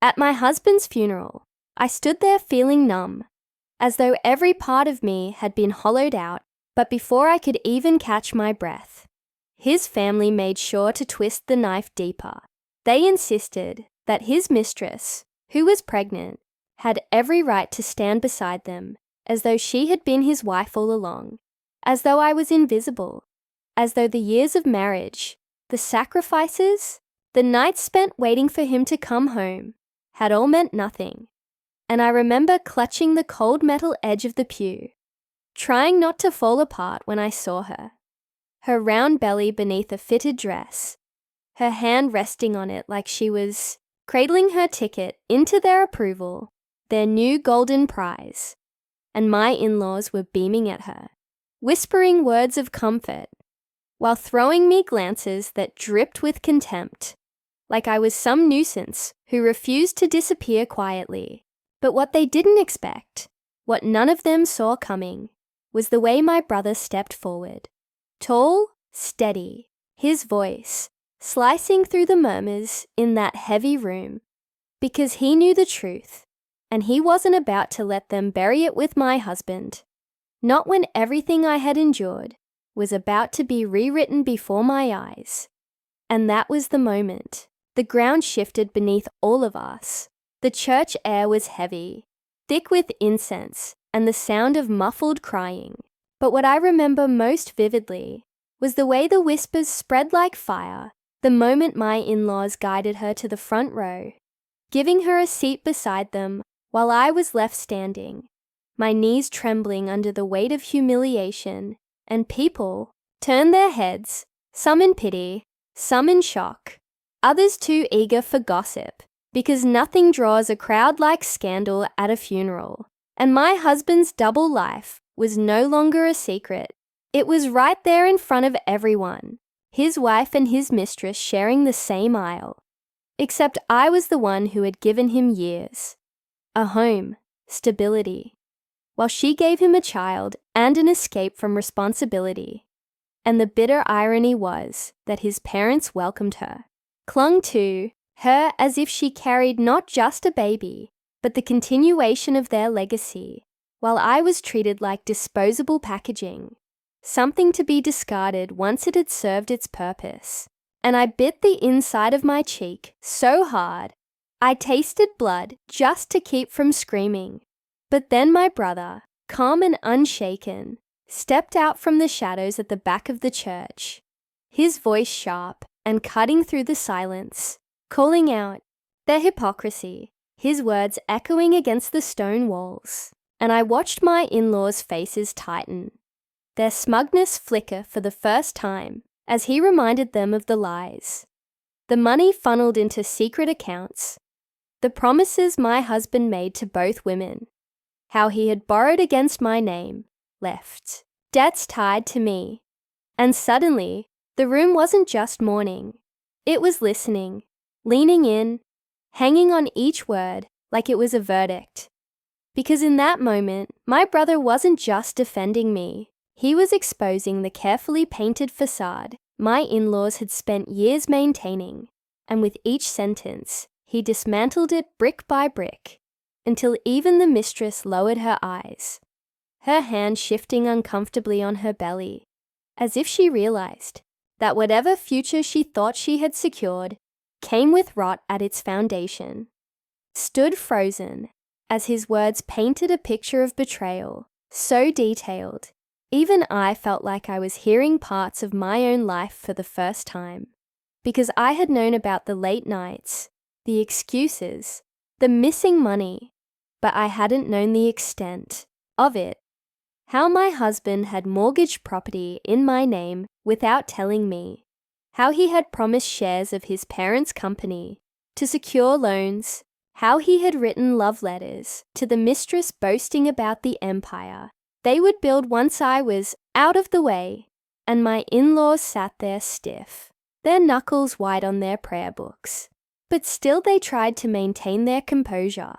At my husband's funeral, I stood there feeling numb, as though every part of me had been hollowed out, but before I could even catch my breath, his family made sure to twist the knife deeper. They insisted that his mistress, who was pregnant, had every right to stand beside them, as though she had been his wife all along, as though I was invisible, as though the years of marriage, the sacrifices, the nights spent waiting for him to come home, had all meant nothing. And I remember clutching the cold metal edge of the pew, trying not to fall apart when I saw her, her round belly beneath a fitted dress, her hand resting on it like she was cradling her ticket into their approval, their new golden prize. And my in-laws were beaming at her, whispering words of comfort, while throwing me glances that dripped with contempt, like I was some nuisance who refused to disappear quietly. But what they didn't expect, what none of them saw coming, was the way my brother stepped forward. Tall, steady, his voice slicing through the murmurs in that heavy room, because he knew the truth, and he wasn't about to let them bury it with my husband. Not when everything I had endured was about to be rewritten before my eyes. And that was the moment. The ground shifted beneath all of us. The church air was heavy, thick with incense and the sound of muffled crying. But what I remember most vividly was the way the whispers spread like fire the moment my in-laws guided her to the front row, giving her a seat beside them while I was left standing, my knees trembling under the weight of humiliation, and people turned their heads, some in pity, some in shock, others too eager for gossip, because nothing draws a crowd like scandal at a funeral. And my husband's double life was no longer a secret. It was right there in front of everyone, his wife and his mistress sharing the same aisle. Except I was the one who had given him years, a home, stability, while she gave him a child and an escape from responsibility. And the bitter irony was that his parents welcomed her, clung to her as if she carried not just a baby, but the continuation of their legacy, while I was treated like disposable packaging, something to be discarded once it had served its purpose. And I bit the inside of my cheek so hard, I tasted blood just to keep from screaming. But then my brother, calm and unshaken, stepped out from the shadows at the back of the church, his voice sharp and cutting through the silence, calling out their hypocrisy, his words echoing against the stone walls. And I watched my in-laws' faces tighten, their smugness flicker for the first time as he reminded them of the lies, the money funneled into secret accounts, the promises my husband made to both women, how he had borrowed against my name, left debts tied to me. And suddenly, the room wasn't just mourning. It was listening, leaning in, hanging on each word like it was a verdict. Because in that moment, my brother wasn't just defending me. He was exposing the carefully painted facade my in-laws had spent years maintaining, and with each sentence, he dismantled it brick by brick, until even the mistress lowered her eyes, her hand shifting uncomfortably on her belly, as if she realized that whatever future she thought she had secured came with rot at its foundation. Stood frozen, as his words painted a picture of betrayal, so detailed, even I felt like I was hearing parts of my own life for the first time, because I had known about the late nights, the excuses, the missing money, but I hadn't known the extent of it. How my husband had mortgaged property in my name without telling me, how he had promised shares of his parents' company to secure loans, how he had written love letters to the mistress boasting about the empire they would build once I was out of the way, and my in-laws sat there stiff, their knuckles white on their prayer books. But still they tried to maintain their composure,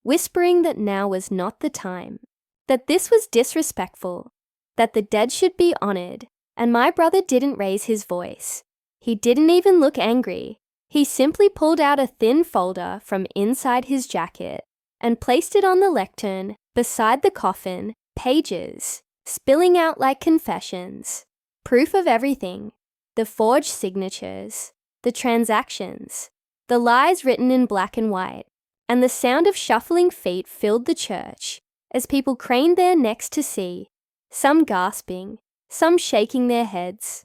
whispering that now was not the time, that this was disrespectful, that the dead should be honored, and my brother didn't raise his voice. He didn't even look angry, He simply pulled out a thin folder from inside his jacket and placed it on the lectern beside the coffin, pages, spilling out like confessions, proof of everything, the forged signatures, the transactions, the lies written in black and white, and the sound of shuffling feet filled the church as people craned their necks to see, some gasping, some shaking their heads.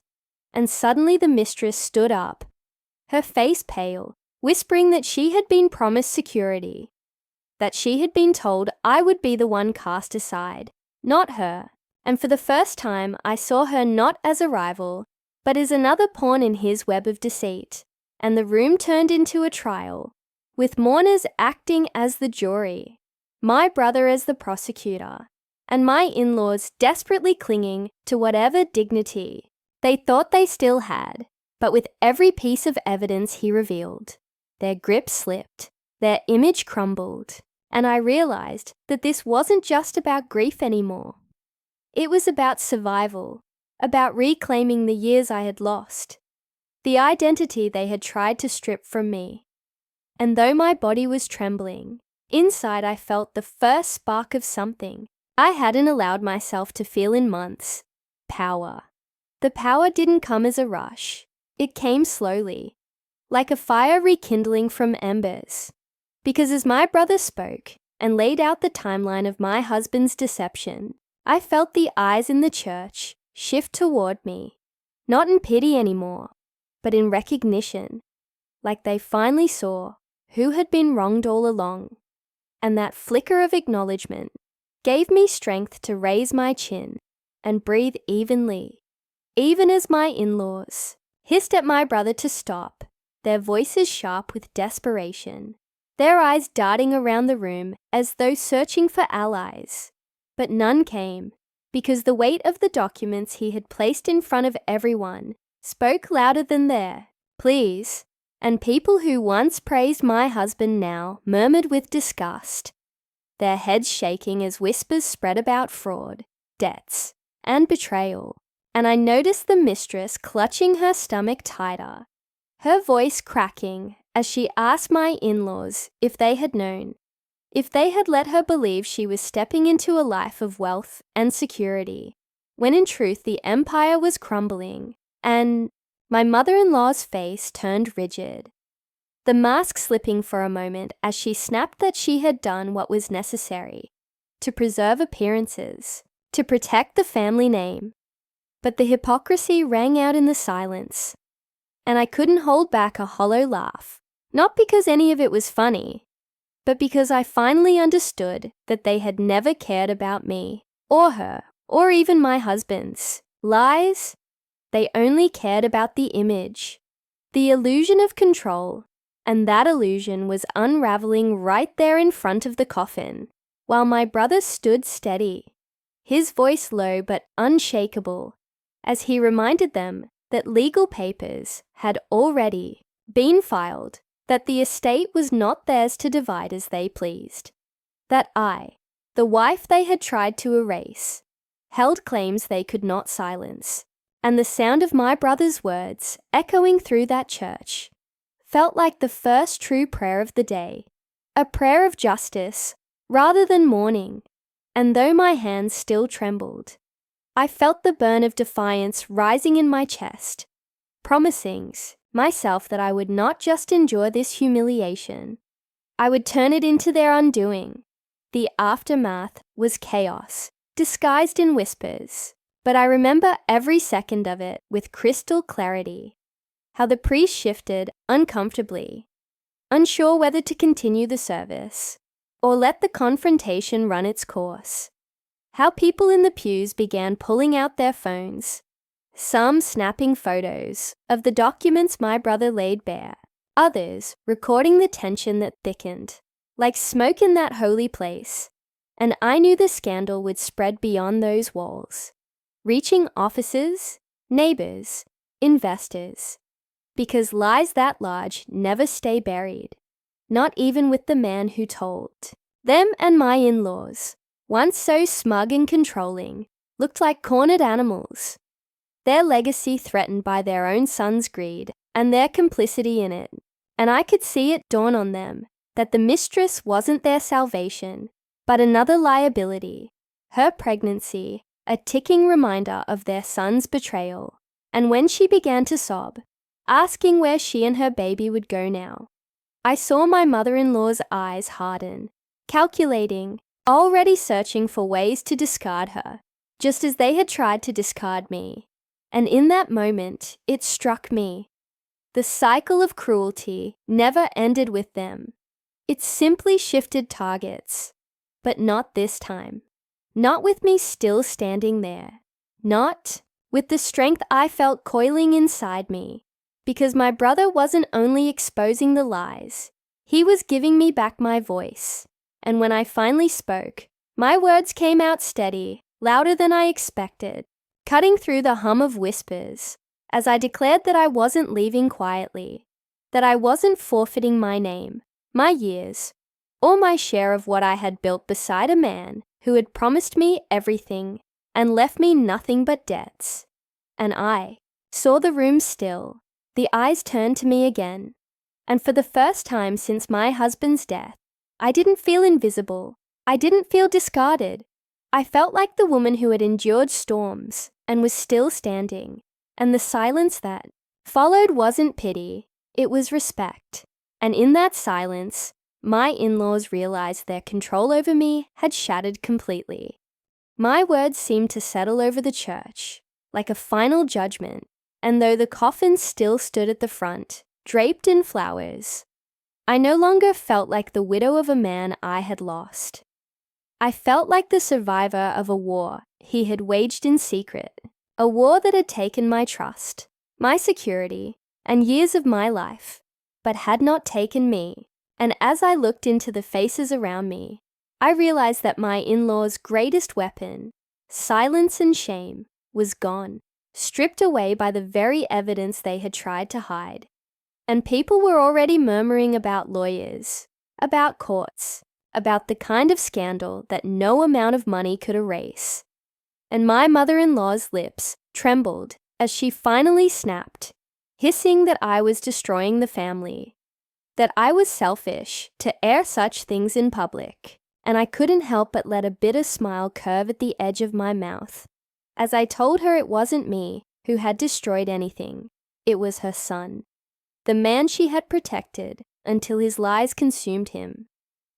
And suddenly the mistress stood up, her face pale, whispering that she had been promised security, that she had been told I would be the one cast aside, not her. And for the first time, I saw her not as a rival, but as another pawn in his web of deceit. And the room turned into a trial, with mourners acting as the jury, my brother as the prosecutor, and my in-laws desperately clinging to whatever dignity they thought they still had. But with every piece of evidence he revealed, their grip slipped, their image crumbled, and I realized that this wasn't just about grief anymore. It was about survival, about reclaiming the years I had lost, the identity they had tried to strip from me. And though my body was trembling, inside I felt the first spark of something I hadn't allowed myself to feel in months: power. The power didn't come as a rush. It came slowly, like a fire rekindling from embers. Because as my brother spoke and laid out the timeline of my husband's deception, I felt the eyes in the church shift toward me, not in pity anymore, but in recognition, like they finally saw who had been wronged all along. And that flicker of acknowledgement gave me strength to raise my chin and breathe evenly, even as my in-laws hissed at my brother to stop, their voices sharp with desperation, their eyes darting around the room as though searching for allies. But none came, because the weight of the documents he had placed in front of everyone spoke louder than their pleas, and people who once praised my husband now murmured with disgust, their heads shaking as whispers spread about fraud, debts, and betrayal. And I noticed the mistress clutching her stomach tighter, her voice cracking as she asked my in-laws if they had known, if they had let her believe she was stepping into a life of wealth and security, when in truth the empire was crumbling. And my mother-in-law's face turned rigid, the mask slipping for a moment as she snapped that she had done what was necessary to preserve appearances, to protect the family name. But the hypocrisy rang out in the silence, and I couldn't hold back a hollow laugh, not because any of it was funny, but because I finally understood that they had never cared about me, or her, or even my husband's lies. They only cared about the image, the illusion of control, and that illusion was unraveling right there in front of the coffin, while my brother stood steady, his voice low but unshakable, as he reminded them that legal papers had already been filed, that the estate was not theirs to divide as they pleased, that I, the wife they had tried to erase, held claims they could not silence, and the sound of my brother's words echoing through that church felt like the first true prayer of the day, a prayer of justice rather than mourning. And though my hands still trembled, I felt the burn of defiance rising in my chest, promising myself that I would not just endure this humiliation, I would turn it into their undoing. The aftermath was chaos, disguised in whispers, but I remember every second of it with crystal clarity. How the priest shifted uncomfortably, unsure whether to continue the service or let the confrontation run its course. How people in the pews began pulling out their phones, some snapping photos of the documents my brother laid bare, others recording the tension that thickened, like smoke in that holy place. And I knew the scandal would spread beyond those walls, reaching officers, neighbors, investors, because lies that large never stay buried, not even with the man who told. Them and my in-laws, once so smug and controlling, looked like cornered animals, their legacy threatened by their own son's greed and their complicity in it. and I could see it dawn on them that the mistress wasn't their salvation, but another liability, her pregnancy, a ticking reminder of their son's betrayal. And when she began to sob, asking where she and her baby would go now, I saw my mother-in-law's eyes harden, calculating, already searching for ways to discard her, just as they had tried to discard me. And in that moment, it struck me. The cycle of cruelty never ended with them. It simply shifted targets. But not this time. Not with me still standing there. Not with the strength I felt coiling inside me. Because my brother wasn't only exposing the lies, he was giving me back my voice. And when I finally spoke, my words came out steady, louder than I expected, cutting through the hum of whispers, as I declared that I wasn't leaving quietly, that I wasn't forfeiting my name, my years, or my share of what I had built beside a man who had promised me everything and left me nothing but debts. And I saw the room still, the eyes turned to me again, and for the first time since my husband's death, I didn't feel invisible, I didn't feel discarded. I felt like the woman who had endured storms and was still standing, and the silence that followed wasn't pity, it was respect. And in that silence, my in-laws realized their control over me had shattered completely. My words seemed to settle over the church, like a final judgment, and though the coffin still stood at the front, draped in flowers, I no longer felt like the widow of a man I had lost. I felt like the survivor of a war he had waged in secret, a war that had taken my trust, my security, and years of my life, but had not taken me. And as I looked into the faces around me, I realized that my in-laws' greatest weapon, silence and shame, was gone, stripped away by the very evidence they had tried to hide. And people were already murmuring about lawyers, about courts, about the kind of scandal that no amount of money could erase. And my mother-in-law's lips trembled as she finally snapped, hissing that I was destroying the family, that I was selfish to air such things in public, and I couldn't help but let a bitter smile curve at the edge of my mouth, as I told her it wasn't me who had destroyed anything, it was her son, the man she had protected until his lies consumed him.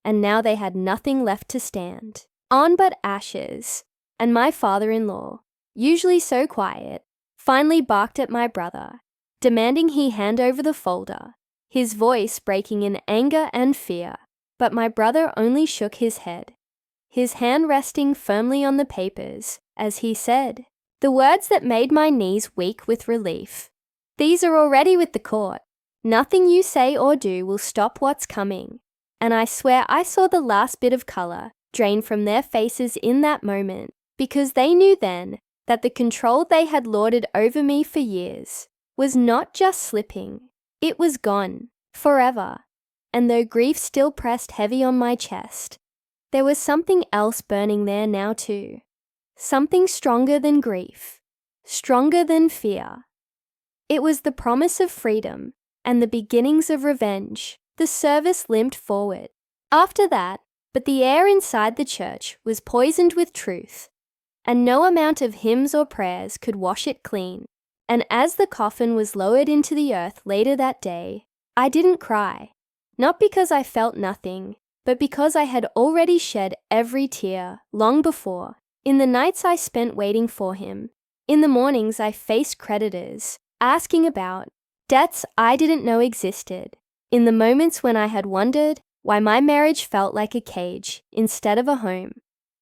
And now they had nothing left to stand on but ashes, and my father-in-law, usually so quiet, finally barked at my brother, demanding he hand over the folder, his voice breaking in anger and fear. But my brother only shook his head, his hand resting firmly on the papers, as he said, the words that made my knees weak with relief. "These are already with the court. Nothing you say or do will stop what's coming." And I swear I saw the last bit of color drain from their faces in that moment, because they knew then that the control they had lorded over me for years was not just slipping, it was gone, forever. And though grief still pressed heavy on my chest, there was something else burning there now too. Something stronger than grief, stronger than fear. It was the promise of freedom and the beginnings of revenge. The service limped forward. After that, but the air inside the church was poisoned with truth, and no amount of hymns or prayers could wash it clean. And as the coffin was lowered into the earth later that day, I didn't cry, not because I felt nothing, but because I had already shed every tear long before. In the nights I spent waiting for him, in the mornings I faced creditors, asking about debts I didn't know existed. In the moments when I had wondered why my marriage felt like a cage instead of a home.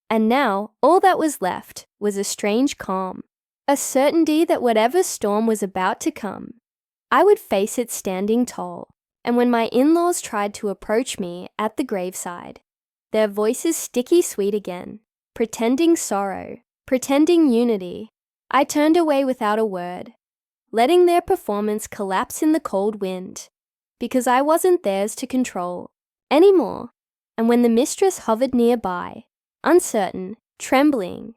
And now, all that was left was a strange calm, a certainty that whatever storm was about to come, I would face it standing tall. And when my in-laws tried to approach me at the graveside, their voices sticky sweet again, pretending sorrow, pretending unity, I turned away without a word, letting their performance collapse in the cold wind. Because I wasn't theirs to control anymore. And when the mistress hovered nearby, uncertain, trembling,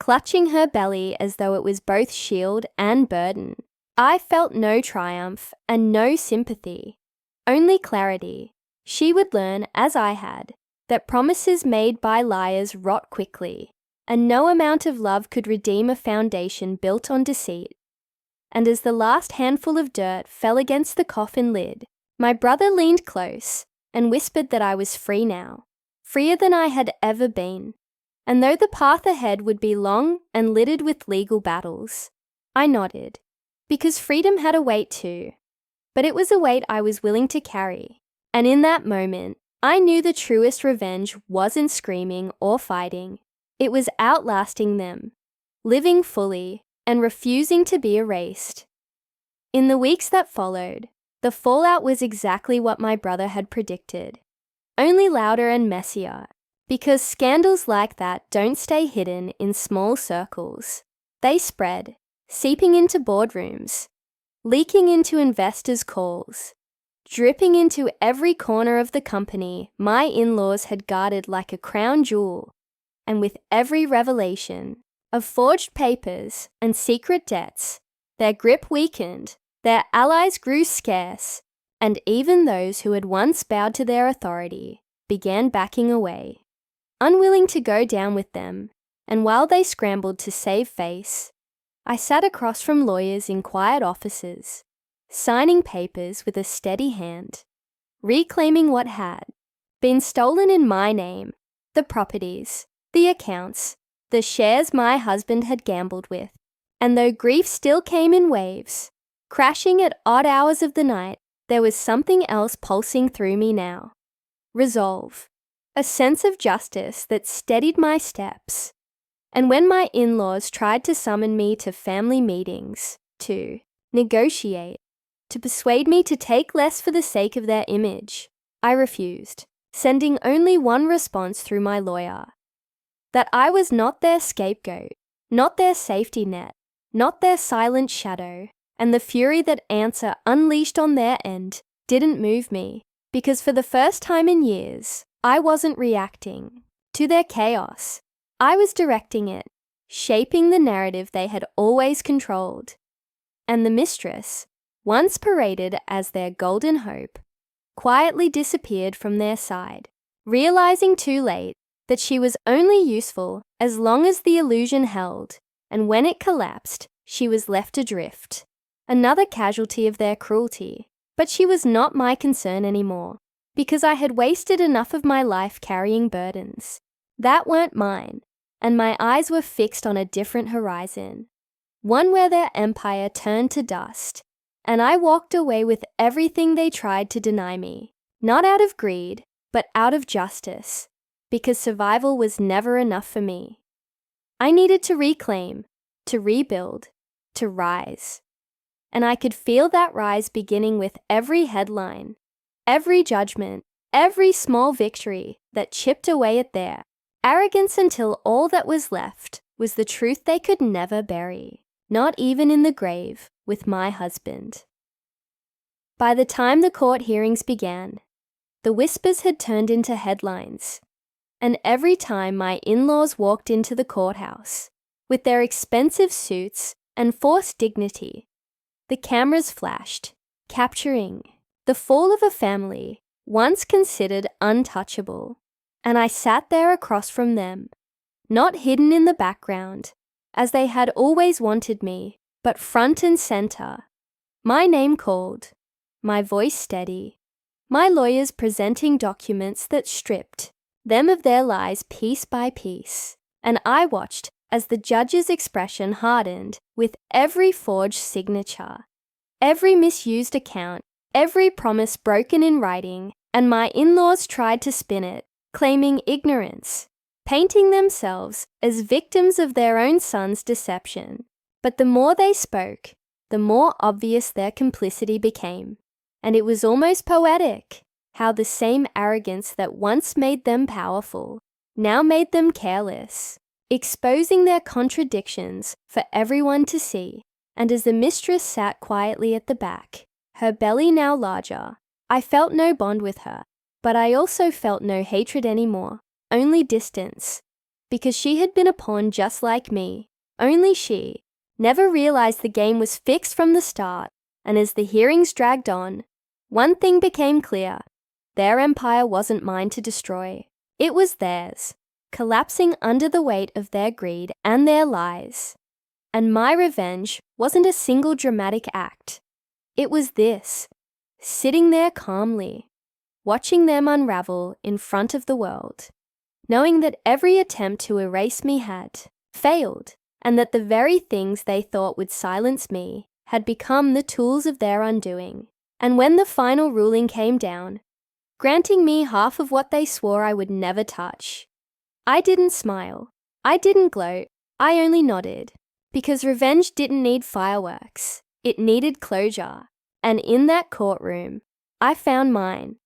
clutching her belly as though it was both shield and burden, I felt no triumph and no sympathy, only clarity. She would learn, as I had, that promises made by liars rot quickly, and no amount of love could redeem a foundation built on deceit. And as the last handful of dirt fell against the coffin lid, my brother leaned close and whispered that I was free now, freer than I had ever been. And though the path ahead would be long and littered with legal battles, I nodded, because freedom had a weight too. But it was a weight I was willing to carry, and in that moment, I knew the truest revenge wasn't screaming or fighting. It was outlasting them, living fully, and refusing to be erased. In the weeks that followed, the fallout was exactly what my brother had predicted, only louder and messier, because scandals like that don't stay hidden in small circles. They spread, seeping into boardrooms, leaking into investors' calls, dripping into every corner of the company my in-laws had guarded like a crown jewel. And with every revelation of forged papers and secret debts, their grip weakened, their allies grew scarce, and even those who had once bowed to their authority began backing away, unwilling to go down with them. And while they scrambled to save face, I sat across from lawyers in quiet offices, signing papers with a steady hand, reclaiming what had been stolen in my name, the properties, the accounts, the shares my husband had gambled with. And though grief still came in waves, crashing at odd hours of the night, there was something else pulsing through me now. Resolve, a sense of justice that steadied my steps. And when my in-laws tried to summon me to family meetings, to negotiate, to persuade me to take less for the sake of their image, I refused, sending only one response through my lawyer: that I was not their scapegoat, not their safety net, not their silent shadow, and the fury that answer unleashed on their end didn't move me, because for the first time in years, I wasn't reacting to their chaos. I was directing it, shaping the narrative they had always controlled. And the mistress, once paraded as their golden hope, quietly disappeared from their side, realizing too late that she was only useful as long as the illusion held, and when it collapsed, she was left adrift, another casualty of their cruelty. But she was not my concern anymore, because I had wasted enough of my life carrying burdens that weren't mine, and my eyes were fixed on a different horizon, one where their empire turned to dust, and I walked away with everything they tried to deny me, not out of greed, but out of justice, because survival was never enough for me. I needed to reclaim, to rebuild, to rise. And I could feel that rise beginning with every headline, every judgment, every small victory that chipped away at their arrogance until all that was left was the truth they could never bury, not even in the grave with my husband. By the time the court hearings began, the whispers had turned into headlines. And every time my in-laws walked into the courthouse, with their expensive suits and forced dignity, the cameras flashed, capturing the fall of a family once considered untouchable. And I sat there across from them, not hidden in the background, as they had always wanted me, but front and center. My name called, my voice steady, my lawyers presenting documents that stripped them of their lies piece by piece, and I watched as the judge's expression hardened with every forged signature, every misused account, every promise broken in writing, and my in-laws tried to spin it, claiming ignorance, painting themselves as victims of their own son's deception. But the more they spoke, the more obvious their complicity became, and it was almost poetic. How the same arrogance that once made them powerful now made them careless, exposing their contradictions for everyone to see. And as the mistress sat quietly at the back, her belly now larger, I felt no bond with her, but I also felt no hatred anymore, only distance, because she had been a pawn just like me. Only she never realized the game was fixed from the start, and as the hearings dragged on, One thing became clear. Their empire wasn't mine to destroy. It was theirs, collapsing under the weight of their greed and their lies. And my revenge wasn't a single dramatic act. It was this, sitting there calmly, watching them unravel in front of the world, knowing that every attempt to erase me had failed, and that the very things they thought would silence me had become the tools of their undoing. And when the final ruling came down, granting me half of what they swore I would never touch, I didn't smile, I didn't gloat, I only nodded, because revenge didn't need fireworks, it needed closure, and in that courtroom, I found mine.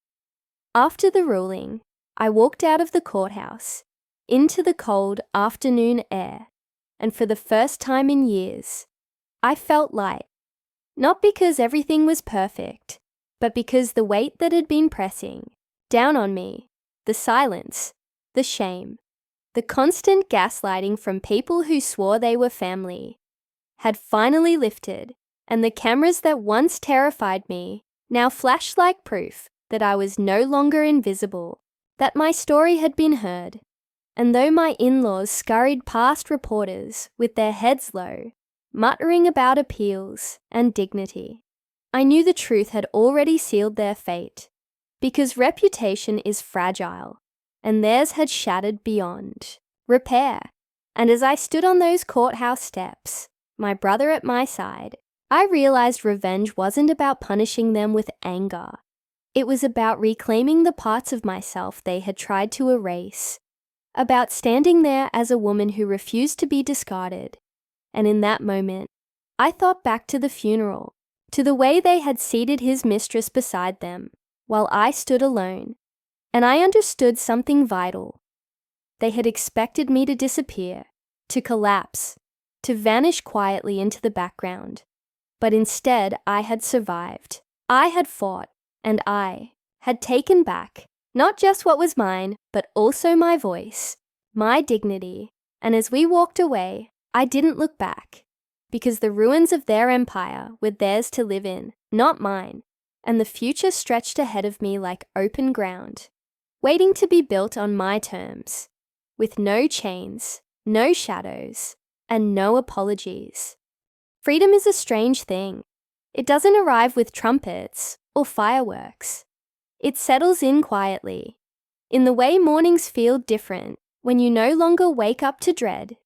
After the ruling, I walked out of the courthouse, into the cold afternoon air, and for the first time in years, I felt light. Not because everything was perfect, but because the weight that had been pressing down on me, the silence, the shame, the constant gaslighting from people who swore they were family, had finally lifted, and the cameras that once terrified me now flashed like proof that I was no longer invisible, that my story had been heard. And though my in-laws scurried past reporters with their heads low, muttering about appeals and dignity, I knew the truth had already sealed their fate, because reputation is fragile, and theirs had shattered beyond repair. And as I stood on those courthouse steps, my brother at my side, I realized revenge wasn't about punishing them with anger. It was about reclaiming the parts of myself they had tried to erase, about standing there as a woman who refused to be discarded. And in that moment, I thought back to the funeral, to the way they had seated his mistress beside them, while I stood alone, and I understood something vital. They had expected me to disappear, to collapse, to vanish quietly into the background. But instead, I had survived. I had fought, and I had taken back not just what was mine, but also my voice, my dignity. And as we walked away, I didn't look back, because the ruins of their empire were theirs to live in, not mine, and the future stretched ahead of me like open ground, waiting to be built on my terms, with no chains, no shadows, and no apologies. Freedom is a strange thing. It doesn't arrive with trumpets or fireworks. It settles in quietly, in the way mornings feel different when you no longer wake up to dread,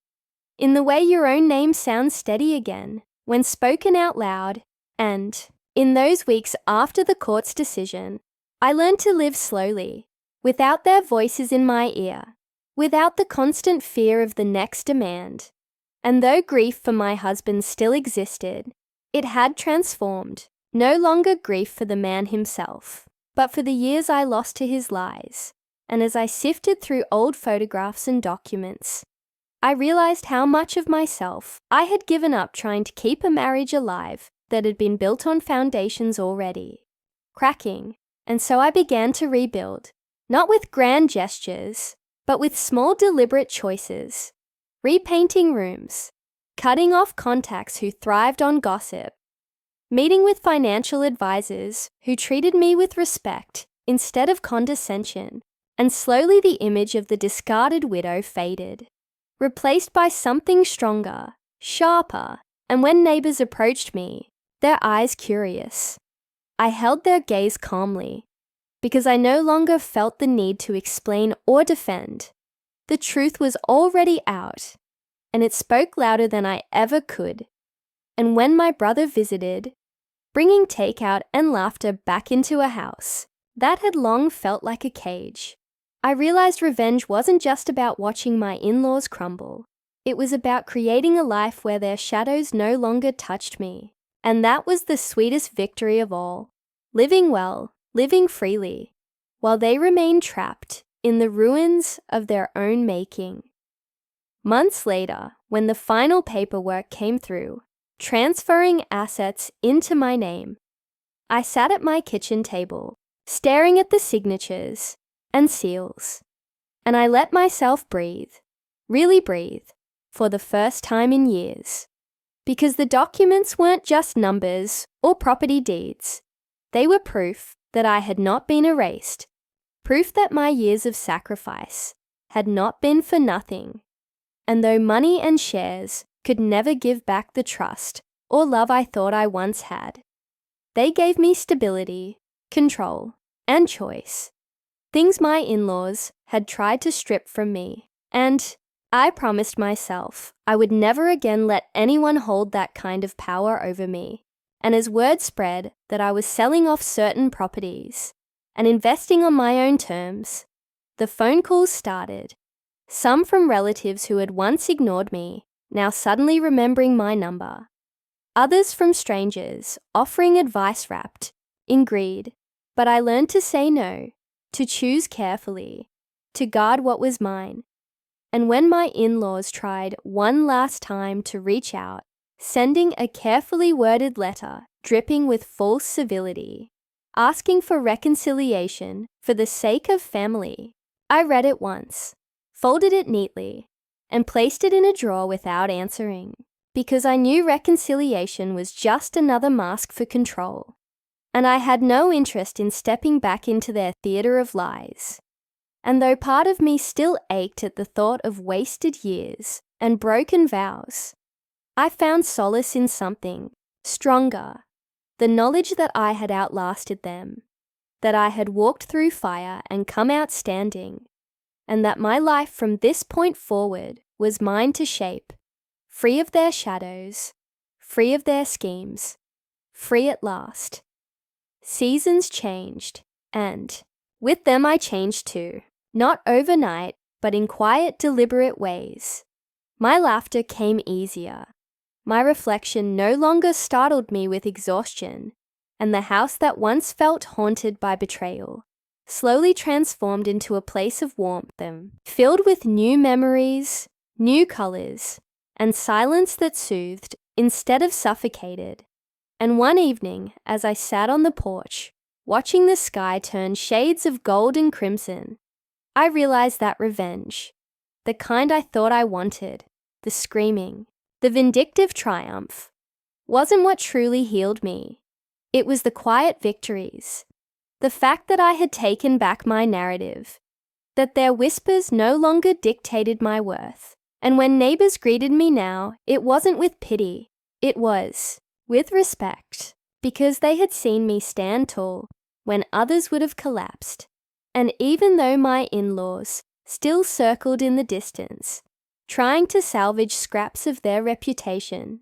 in the way your own name sounds steady again when spoken out loud, and in those weeks after the court's decision, I learned to live slowly, without their voices in my ear, without the constant fear of the next demand. And though grief for my husband still existed, it had transformed, no longer grief for the man himself, but for the years I lost to his lies. And as I sifted through old photographs and documents, I realized how much of myself I had given up trying to keep a marriage alive that had been built on foundations already cracking. And so I began to rebuild, not with grand gestures, but with small deliberate choices, repainting rooms, cutting off contacts who thrived on gossip, meeting with financial advisors who treated me with respect instead of condescension, and slowly the image of the discarded widow faded, replaced by something stronger, sharper, and when neighbors approached me, their eyes curious, I held their gaze calmly, because I no longer felt the need to explain or defend. The truth was already out, and it spoke louder than I ever could. And when my brother visited, bringing takeout and laughter back into a house that had long felt like a cage, I realized revenge wasn't just about watching my in-laws crumble. It was about creating a life where their shadows no longer touched me. And that was the sweetest victory of all. Living well, living freely, while they remained trapped in the ruins of their own making. Months later, when the final paperwork came through, transferring assets into my name, I sat at my kitchen table, staring at the signatures and seals, and I let myself breathe, really breathe, for the first time in years. Because the documents weren't just numbers or property deeds. They were proof that I had not been erased, proof that my years of sacrifice had not been for nothing. And though money and shares could never give back the trust or love I thought I once had, they gave me stability, control, and choice, things my in-laws had tried to strip from me. And I promised myself I would never again let anyone hold that kind of power over me. And as word spread that I was selling off certain properties and investing on my own terms, the phone calls started, some from relatives who had once ignored me, now suddenly remembering my number, others from strangers offering advice wrapped in greed. But I learned to say no, to choose carefully, to guard what was mine. And when my in-laws tried one last time to reach out, sending a carefully worded letter dripping with false civility, asking for reconciliation for the sake of family, I read it once, folded it neatly, and placed it in a drawer without answering, because I knew reconciliation was just another mask for control, and I had no interest in stepping back into their theater of lies. And though part of me still ached at the thought of wasted years and broken vows, I found solace in something stronger, the knowledge that I had outlasted them, that I had walked through fire and come out standing, and that my life from this point forward was mine to shape, free of their shadows, free of their schemes, free at last. Seasons changed, and with them I changed too, not overnight, but in quiet, deliberate ways. My laughter came easier. My reflection no longer startled me with exhaustion, and the house that once felt haunted by betrayal slowly transformed into a place of warmth, filled with new memories, new colors, and silence that soothed instead of suffocated. And one evening, as I sat on the porch, watching the sky turn shades of gold and crimson, I realized that revenge, the kind I thought I wanted, the screaming, the vindictive triumph, wasn't what truly healed me. It was the quiet victories, the fact that I had taken back my narrative, that their whispers no longer dictated my worth. And when neighbors greeted me now, it wasn't with pity, it was with respect, because they had seen me stand tall when others would have collapsed. And even though my in-laws still circled in the distance, trying to salvage scraps of their reputation,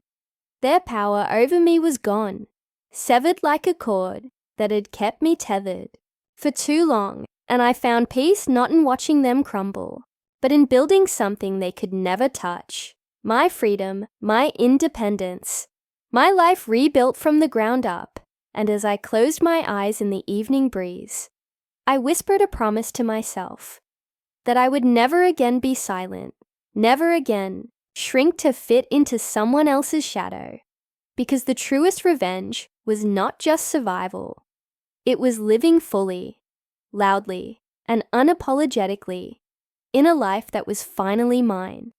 their power over me was gone, severed like a cord that had kept me tethered for too long. And I found peace not in watching them crumble, but in building something they could never touch. My freedom, my independence, my life rebuilt from the ground up. And as I closed my eyes in the evening breeze, I whispered a promise to myself that I would never again be silent, never again shrink to fit into someone else's shadow, because the truest revenge was not just survival. It was living fully, loudly, and unapologetically in a life that was finally mine.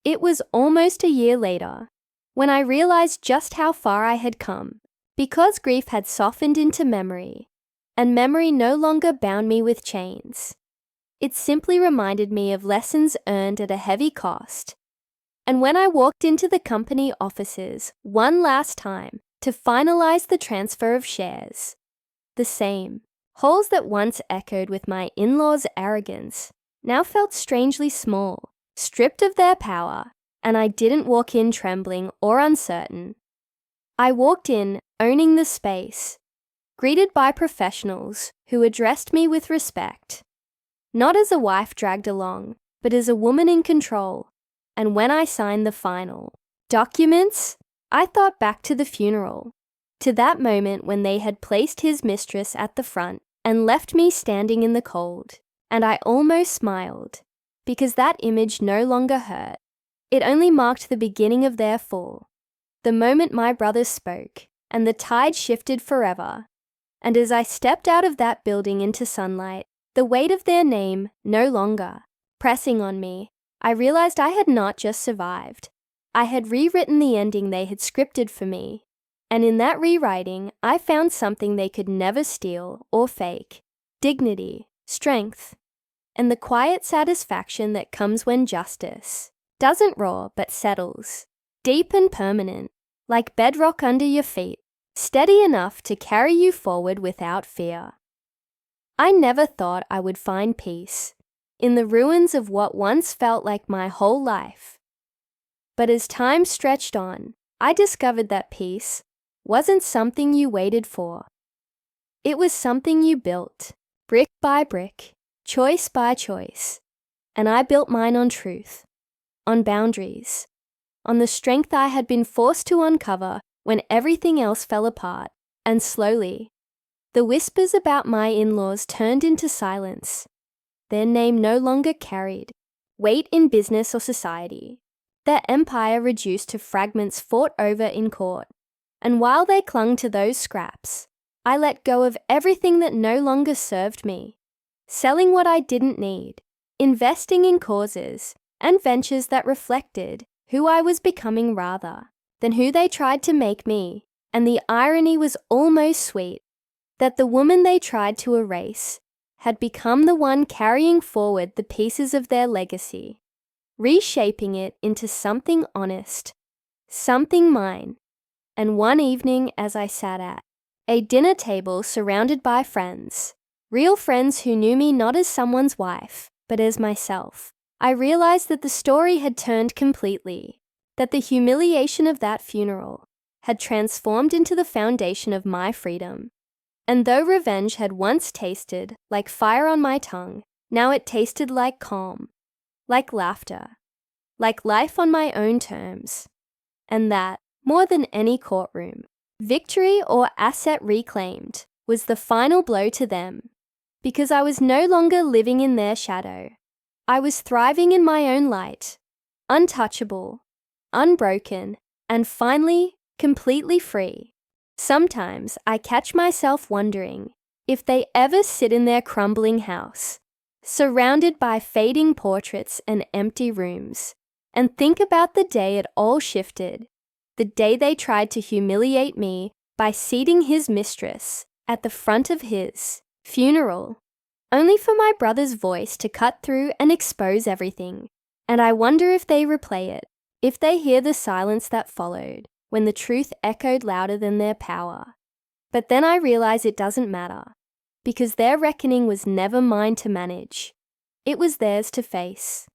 It was almost a year later when I realized just how far I had come, because grief had softened into memory, and memory no longer bound me with chains. It simply reminded me of lessons earned at a heavy cost. And when I walked into the company offices one last time to finalize the transfer of shares, the same halls that once echoed with my in-laws' arrogance now felt strangely small, stripped of their power, and I didn't walk in trembling or uncertain. I walked in owning the space, greeted by professionals who addressed me with respect, not as a wife dragged along, but as a woman in control. And when I signed the final documents, I thought back to the funeral, to that moment when they had placed his mistress at the front and left me standing in the cold, and I almost smiled, because that image no longer hurt. It only marked the beginning of their fall, the moment my brothers spoke, and the tide shifted forever. And as I stepped out of that building into sunlight, the weight of their name no longer pressing on me, I realized I had not just survived. I had rewritten the ending they had scripted for me, And in that rewriting, I found something they could never steal or fake: dignity, strength, and the quiet satisfaction that comes when justice doesn't roar but settles, deep and permanent, like bedrock under your feet, steady enough to carry you forward without fear. I never thought I would find peace in the ruins of what once felt like my whole life. But as time stretched on, I discovered that peace wasn't something you waited for. It was something you built, brick by brick, choice by choice. And I built mine on truth, on boundaries, on the strength I had been forced to uncover when everything else fell apart. And slowly, the whispers about my in-laws turned into silence. Their name no longer carried weight in business or society. Their empire reduced to fragments fought over in court. And while they clung to those scraps, I let go of everything that no longer served me, selling what I didn't need, investing in causes and ventures that reflected who I was becoming rather than who they tried to make me. And the irony was almost sweet, that the woman they tried to erase had become the one carrying forward the pieces of their legacy, reshaping it into something honest, something mine. And one evening, as I sat at a dinner table surrounded by friends, real friends who knew me not as someone's wife, but as myself, I realized that the story had turned completely, that the humiliation of that funeral had transformed into the foundation of my freedom. And though revenge had once tasted like fire on my tongue, now it tasted like calm, like laughter, like life on my own terms. And that, more than any courtroom, victory or asset reclaimed, was the final blow to them. Because I was no longer living in their shadow. I was thriving in my own light, untouchable, unbroken, and finally, completely free. Sometimes I catch myself wondering if they ever sit in their crumbling house, surrounded by fading portraits and empty rooms, and think about the day it all shifted, the day they tried to humiliate me by seating his mistress at the front of his funeral, only for my brother's voice to cut through and expose everything. And I wonder if they replay it, if they hear the silence that followed, when the truth echoed louder than their power. But then I realize it doesn't matter, because their reckoning was never mine to manage. It was theirs to face.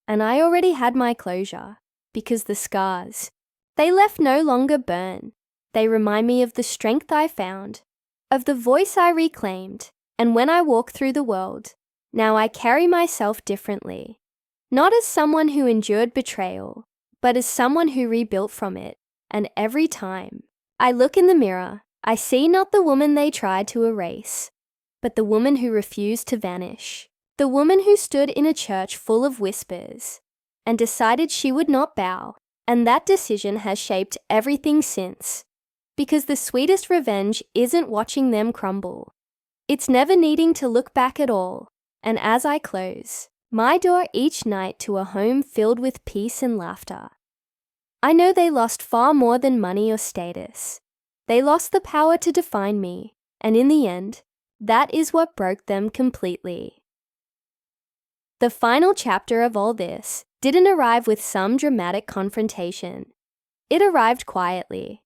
And I already had my closure, because the scars they left no longer burn. They remind me of the strength I found, of the voice I reclaimed, and when I walk through the world, now I carry myself differently. Not as someone who endured betrayal, but as someone who rebuilt from it. And every time I look in the mirror, I see not the woman they tried to erase, but the woman who refused to vanish. The woman who stood in a church full of whispers and decided she would not bow. And that decision has shaped everything since. Because the sweetest revenge isn't watching them crumble. It's never needing to look back at all. And as I close my door each night to a home filled with peace and laughter, I know they lost far more than money or status. They lost the power to define me. And in the end, that is what broke them completely. The final chapter of all this didn't arrive with some dramatic confrontation. It arrived quietly,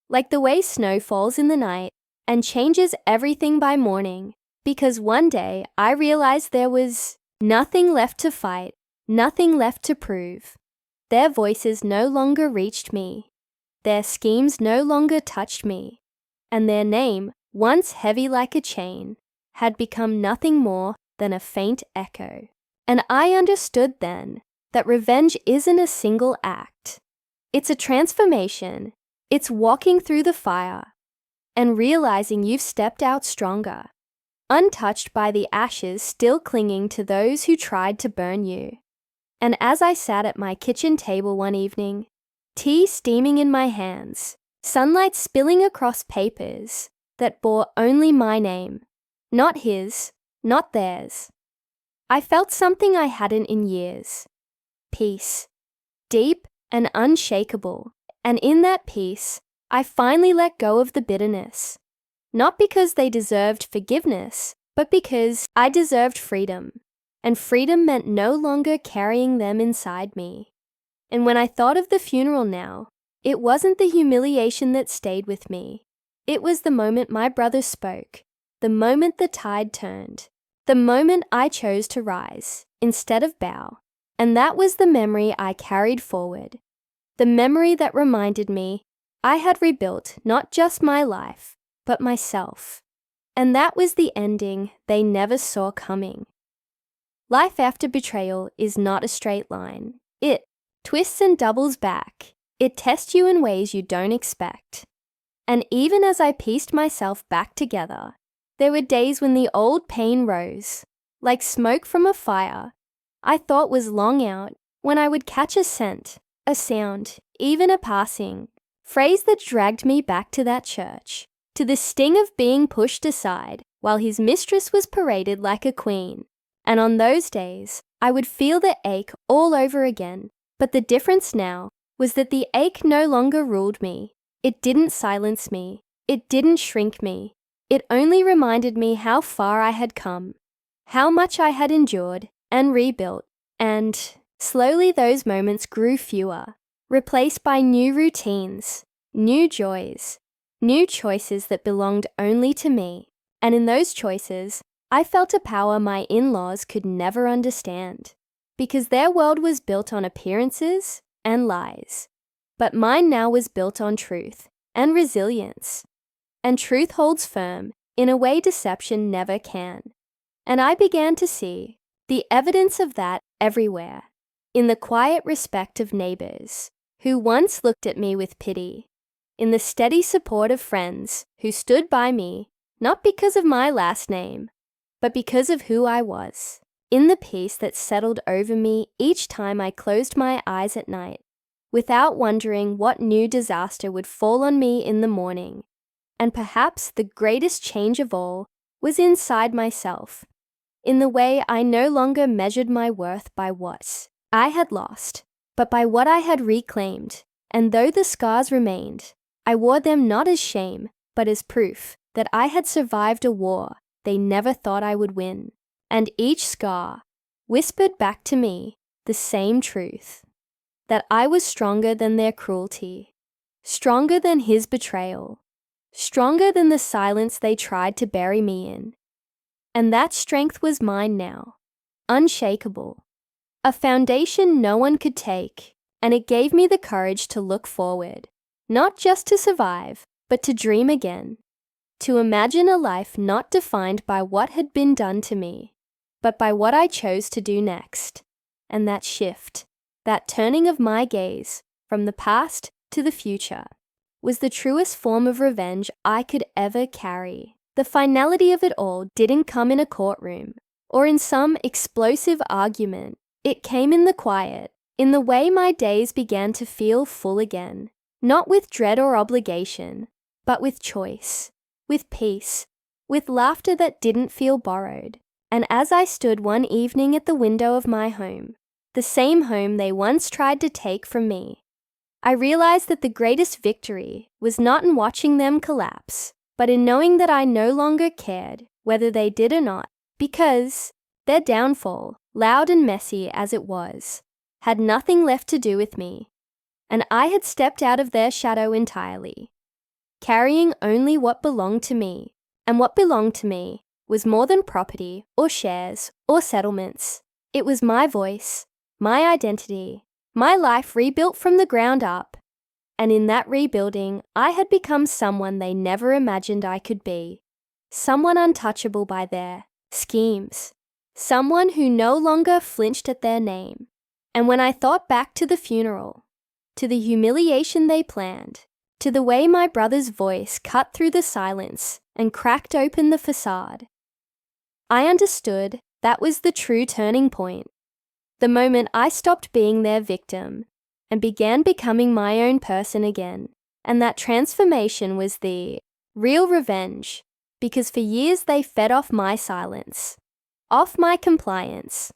like the way snow falls in the night and changes everything by morning, because one day I realized there was nothing left to fight, nothing left to prove. Their voices no longer reached me, their schemes no longer touched me, and their name, once heavy like a chain, had become nothing more than a faint echo. And I understood then that revenge isn't a single act. It's a transformation. It's walking through the fire and realizing you've stepped out stronger, untouched by the ashes still clinging to those who tried to burn you. And as I sat at my kitchen table one evening, tea steaming in my hands, sunlight spilling across papers that bore only my name, not his, not theirs, I felt something I hadn't in years. Peace, deep and unshakable, and in that peace, I finally let go of the bitterness. Not because they deserved forgiveness, but because I deserved freedom. And freedom meant no longer carrying them inside me. And when I thought of the funeral now, it wasn't the humiliation that stayed with me. It was the moment my brother spoke, the moment the tide turned, the moment I chose to rise instead of bow. And that was the memory I carried forward. The memory that reminded me I had rebuilt not just my life, but myself. And that was the ending they never saw coming. Life after betrayal is not a straight line. It twists and doubles back. It tests you in ways you don't expect. And even as I pieced myself back together, there were days when the old pain rose, like smoke from a fire I thought was long out, when I would catch a scent, a sound, even a passing phrase that dragged me back to that church, to the sting of being pushed aside while his mistress was paraded like a queen. And on those days, I would feel the ache all over again. But the difference now was that the ache no longer ruled me. It didn't silence me. It didn't shrink me. It only reminded me how far I had come, how much I had endured and rebuilt. And slowly those moments grew fewer, replaced by new routines, new joys, new choices that belonged only to me. And in those choices, I felt a power my in-laws could never understand, because their world was built on appearances and lies. But mine now was built on truth and resilience. And truth holds firm in a way deception never can. And I began to see the evidence of that everywhere, in the quiet respect of neighbors who once looked at me with pity, in the steady support of friends who stood by me not because of my last name, but because of who I was, in the peace that settled over me each time I closed my eyes at night, without wondering what new disaster would fall on me in the morning. And perhaps the greatest change of all was inside myself, in the way I no longer measured my worth by what I had lost, but by what I had reclaimed. And though the scars remained, I wore them not as shame, but as proof that I had survived a war they never thought I would win. And each scar whispered back to me the same truth, that I was stronger than their cruelty, stronger than his betrayal, stronger than the silence they tried to bury me in. And that strength was mine now, unshakable, a foundation no one could take, and it gave me the courage to look forward, not just to survive, but to dream again, to imagine a life not defined by what had been done to me, but by what I chose to do next. And that shift, that turning of my gaze from the past to the future, was the truest form of revenge I could ever carry. The finality of it all didn't come in a courtroom or in some explosive argument. It came in the quiet, in the way my days began to feel full again, not with dread or obligation, but with choice, with peace, with laughter that didn't feel borrowed. And as I stood one evening at the window of my home, the same home they once tried to take from me, I realized that the greatest victory was not in watching them collapse, but in knowing that I no longer cared whether they did or not, because their downfall, loud and messy as it was, had nothing left to do with me, and I had stepped out of their shadow entirely, carrying only what belonged to me. And what belonged to me was more than property or shares or settlements. It was my voice, my identity, my life rebuilt from the ground up. And in that rebuilding, I had become someone they never imagined I could be, someone untouchable by their schemes, someone who no longer flinched at their name. And when I thought back to the funeral, to the humiliation they planned, to the way my brother's voice cut through the silence and cracked open the facade, I understood that was the true turning point, the moment I stopped being their victim and began becoming my own person again. And that transformation was the real revenge, because for years they fed off my silence, off my compliance,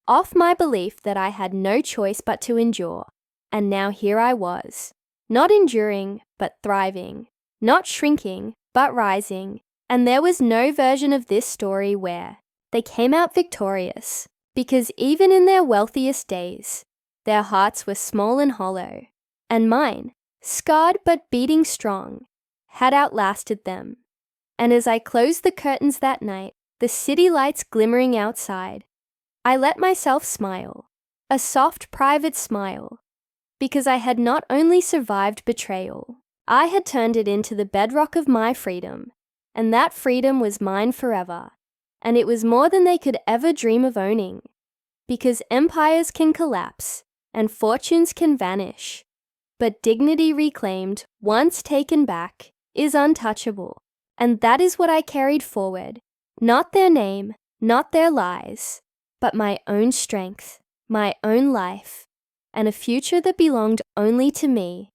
off my belief that I had no choice but to endure. And now here I was, not enduring, but thriving, not shrinking, but rising. And there was no version of this story where they came out victorious, because even in their wealthiest days, their hearts were small and hollow, and mine, scarred but beating strong, had outlasted them. And as I closed the curtains that night, the city lights glimmering outside, I let myself smile, a soft private smile, because I had not only survived betrayal, I had turned it into the bedrock of my freedom, and that freedom was mine forever, and it was more than they could ever dream of owning, because empires can collapse and fortunes can vanish, but dignity reclaimed, once taken back, is untouchable, and that is what I carried forward, not their name, not their lies, but my own strength, my own life, and a future that belonged only to me.